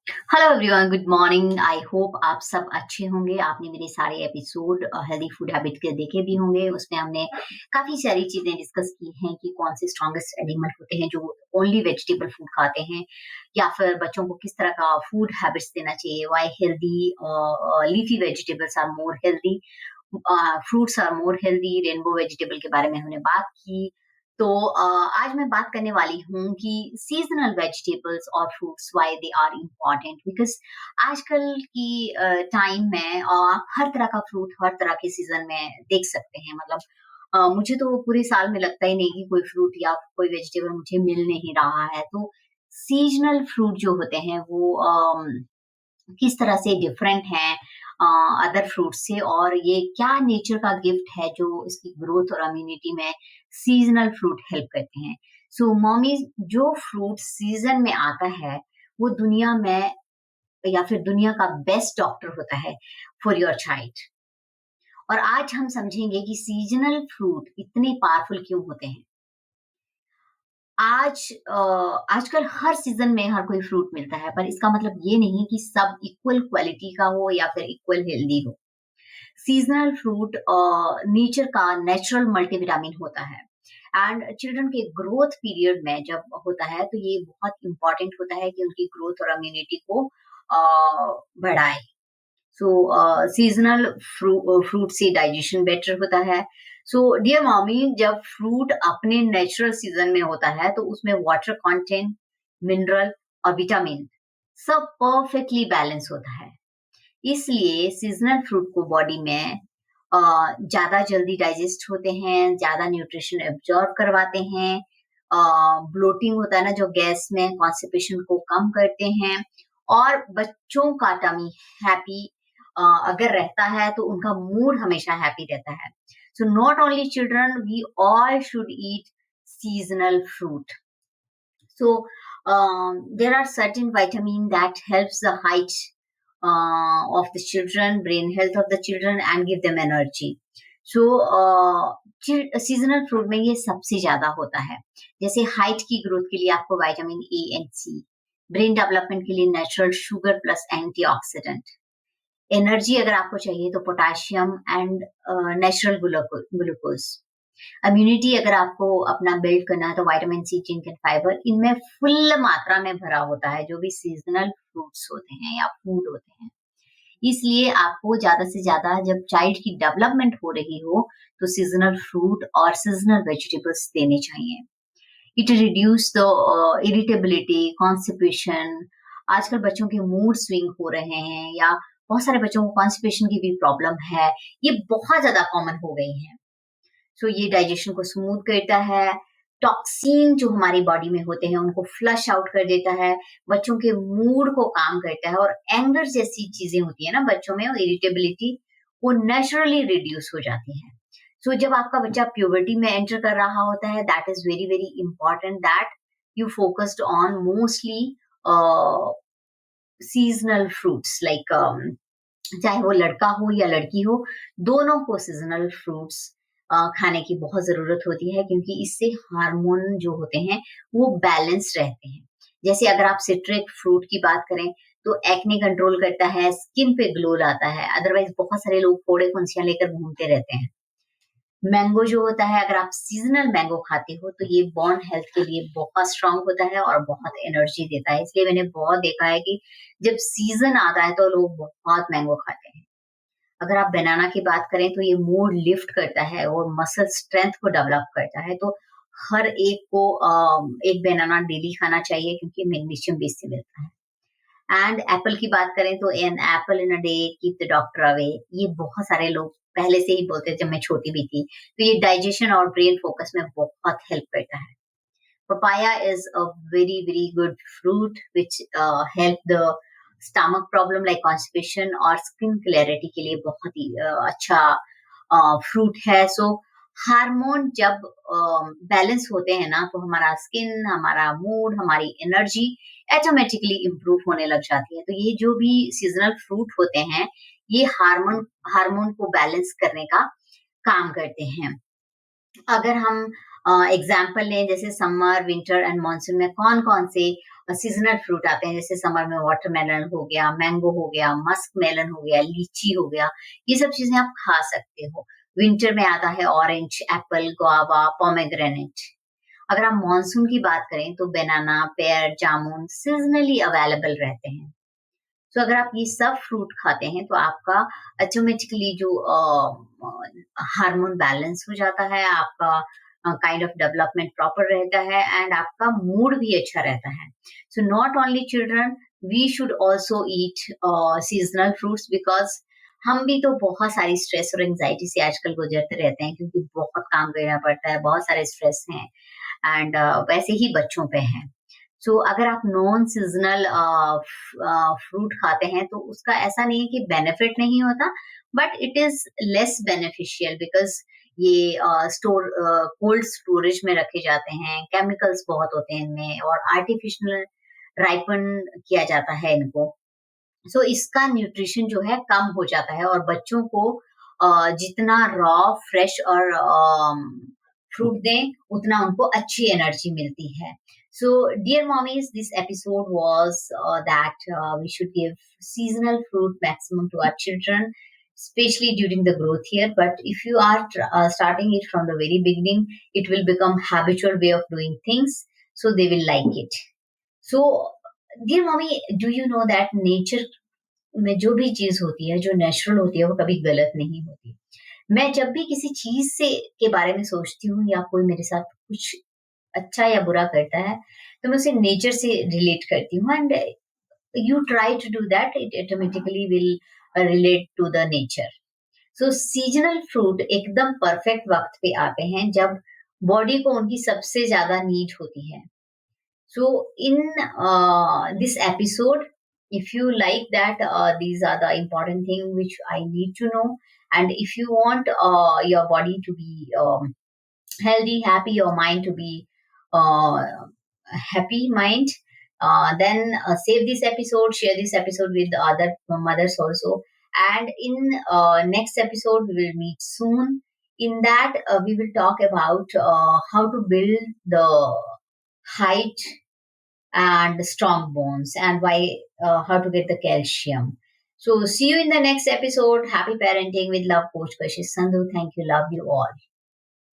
Hello everyone, good morning. I hope आप सब अच्छे होंगे। आपने मेरे सारे एपिसोड हेल्दी फूड हैबिट के देखे भी होंगे। उसमें हमने काफी सारी चीजें डिस्कस की हैं कि कौन से स्ट्रॉन्गेस्ट एनिमल होते हैं जो ओनली वेजिटेबल फूड खाते हैं, या फिर बच्चों को किस तरह का फूड हैबिट्स देना चाहिए, why healthy leafy vegetables are more healthy, fruits are more healthy, rainbow vegetable के बारे में हमने बात की। तो आज मैं बात करने वाली हूँ कि सीजनल वेजिटेबल्स और fruits why they are important, because आजकल की टाइम में हर तरह का फ्रूट हर तरह के सीजन में देख सकते हैं। मतलब मुझे तो पूरे साल में लगता ही नहीं कि कोई फ्रूट या कोई वेजिटेबल मुझे मिल नहीं रहा है। तो सीजनल फ्रूट जो होते हैं वो किस तरह से डिफरेंट हैं अदर फ्रूट से, और ये क्या नेचर का गिफ्ट है जो इसकी ग्रोथ और इम्यूनिटी में सीजनल फ्रूट हेल्प करते हैं। सो मॉमी, जो फ्रूट सीजन में आता है वो दुनिया में या फिर दुनिया का बेस्ट डॉक्टर होता है फॉर योर चाइल्ड। और आज हम समझेंगे कि सीजनल फ्रूट इतने पावरफुल क्यों होते हैं। आज आजकल हर सीजन में हर कोई फ्रूट मिलता है, पर इसका मतलब ये नहीं कि सब इक्वल क्वालिटी का हो या फिर इक्वल हेल्दी हो। सीजनल फ्रूट नेचर का नेचुरल मल्टीविटामिन होता है, एंड चिल्ड्रन के ग्रोथ पीरियड में जब होता है तो ये बहुत इंपॉर्टेंट होता है कि उनकी ग्रोथ और इम्यूनिटी को बढ़ाए। सो सीजनल फ्रूट से डाइजेशन बेटर होता है। सो डियर मॉमी, जब फ्रूट अपने नेचुरल सीजन में होता है तो उसमें वाटर कंटेंट, मिनरल और विटामिन सब परफेक्टली बैलेंस होता है। इसलिए सीजनल फ्रूट को बॉडी में ज्यादा जल्दी डाइजेस्ट होते हैं, ज्यादा न्यूट्रिशन एब्जॉर्ब करवाते हैं, ब्लोटिंग होता है ना जो गैस में, कॉन्स्टिपेशन को कम करते हैं, और बच्चों का टमी हैप्पी अगर रहता है तो उनका मूड हमेशा हैप्पी रहता है। So not only children, we all should eat seasonal fruit. So there are certain vitamin that helps the height of the children, brain health of the children, and give them energy. So seasonal fruit में ये सबसे ज्यादा होता है। जैसे height की growth के लिए आपको vitamin A and C, brain development के लिए natural sugar plus antioxidant, energy अगर आपको चाहिए तो potassium and natural glucose, immunity अगर आपको अपना बिल्ड करना है तो vitamin C, zinc and fibre इनमें फुल मात्रा में भरा होता है जो भी सीजनल फ्रूट्स होते हैं या फूड होते हैं। इसलिए आपको ज्यादा से ज्यादा जब चाइल्ड की डेवलपमेंट हो रही हो तो सीजनल फ्रूट और सीजनल वेजिटेबल्स देने चाहिए। It reduce the irritability, constipation. आजकल बच्चों के मूड स्विंग हो रहे हैं, या बहुत सारे बच्चों को कॉन्स्टिपेशन की भी प्रॉब्लम है, ये बहुत ज्यादा कॉमन हो गई है। सो ये डाइजेशन को स्मूथ करता है, टॉक्सिन जो हमारी बॉडी में होते हैं उनको फ्लश आउट कर देता है, बच्चों के मूड को काम करता है, और एंगर जैसी चीजें होती है ना बच्चों में, और इरिटेबिलिटी वो नेचुरली रिड्यूस हो जाती है। सो जब आपका बच्चा प्यूबर्टी में एंटर कर रहा होता है, that is very very important that you focused on mostly seasonal fruits, like चाहे वो लड़का हो या लड़की हो, दोनों को सीजनल फ्रूट्स खाने की बहुत जरूरत होती है, क्योंकि इससे हार्मोन जो होते हैं वो बैलेंस रहते हैं। जैसे अगर आप सिट्रिक फ्रूट की बात करें तो एक्ने कंट्रोल करता है, स्किन पे ग्लो लाता है, अदरवाइज बहुत सारे लोग फोड़े फुंसियां लेकर घूमते रहते हैं। मैंगो जो होता है, अगर आप सीजनल मैंगो खाते हो तो ये बोन हेल्थ के लिए बहुत स्ट्रांग होता है और बहुत एनर्जी देता है। इसलिए मैंने बहुत देखा है कि जब सीजन आता है तो लोग बहुत मैंगो खाते हैं। अगर आप बनाना की बात करें तो ये मूड लिफ्ट करता है और मसल स्ट्रेंथ को डेवलप करता है। तो हर एक को एक बनाना डेली खाना चाहिए, क्योंकि मैग्नीशियम बेस से मिलता है। एंड एप्पल की बात करें तो an apple in a day keep the doctor away, ये बहुत सारे लोग पहले से ही बोलते थे जब मैं छोटी भी थी। तो ये डाइजेशन और ब्रेन फोकस में बहुत हेल्प करता है। Papaya is a very very good fruit which help the stomach problem like constipation और skin clarity के लिए बहुत ही अच्छा फ्रूट है। सो हार्मोन जब बैलेंस होते हैं ना तो हमारा स्किन, हमारा मूड, हमारी एनर्जी ऑटोमेटिकली इम्प्रूव होने लग जाती है। तो ये जो भी सीजनल फ्रूट होते हैं ये हार्मोन हार्मोन को बैलेंस करने का काम करते हैं। अगर हम एग्जाम्पल लें, जैसे समर, विंटर एंड मानसून में कौन कौन से सीजनल फ्रूट आते हैं, जैसे समर में वाटरमेलन हो गया, मैंगो हो गया, मस्क मेलन हो गया, लीची हो गया, ये सब चीजें आप खा सकते हो। विंटर में आता है ऑरेंज, एप्पल, गुआवा, पोमेग्रेनेट। अगर आप मॉनसून की बात करें तो बनाना, पेयर, जामुन सीजनली अवेलेबल रहते हैं। तो अगर आप ये सब फ्रूट खाते हैं तो आपका ऑटोमेटिकली जो हार्मोन बैलेंस हो जाता है, आपका काइंड ऑफ डेवलपमेंट प्रॉपर रहता है एंड आपका मूड भी अच्छा रहता है। So not only children, we should also eat seasonal fruits, because हम भी तो बहुत सारी स्ट्रेस और एंजाइटी से आजकल गुजरते रहते हैं, क्योंकि बहुत काम करना पड़ता है, बहुत सारे स्ट्रेस हैं एंड वैसे ही बच्चों पे हैं। सो अगर आप नॉन सीजनल फ्रूट खाते हैं तो उसका ऐसा नहीं है कि बेनिफिट नहीं होता, but it is less beneficial, because ये स्टोर कोल्ड स्टोरेज में रखे जाते हैं, केमिकल्स बहुत होते हैं इनमें और आर्टिफिशियल राइपन किया जाता है इनको। सो इसका न्यूट्रिशन जो है कम हो जाता है और बच्चों को जितना रॉ फ्रेश और फ्रूट दें उतना उनको अच्छी एनर्जी मिलती है। So, dear mommies, this episode was that we should give seasonal fruit maximum to our children, especially during the growth year. But if you are starting it from the very beginning, it will become habitual way of doing things, so they will like it. So, dear mommy, do you know that nature में जो भी चीज होती है, जो natural होती है, वो कभी गलत नहीं होती। मैं जब भी किसी चीज से के बारे में सोचती हूँ या कोई मेरे साथ कुछ अच्छा या बुरा करता है, तो मैं उसे नेचर से रिलेट करती हूँ and you try to do that, it automatically will relate to the nature. So seasonal fruit एकदम परफेक्ट वक्त पे आते हैं जब बॉडी को उनकी सबसे ज्यादा नीड होती है। So, in this episode, if you like that, these are the important things which I need to know. And if you want your body to be healthy, happy, your mind to be uh, happy mind, then save this episode, share this episode with the other mothers also. And in next episode, we will meet soon. In that, we will talk about how to build the height and strong bones and why how to get the calcium. So see you in the next episode. Happy parenting with love, Coach Kashish Sandhu. Thank you. Love you all.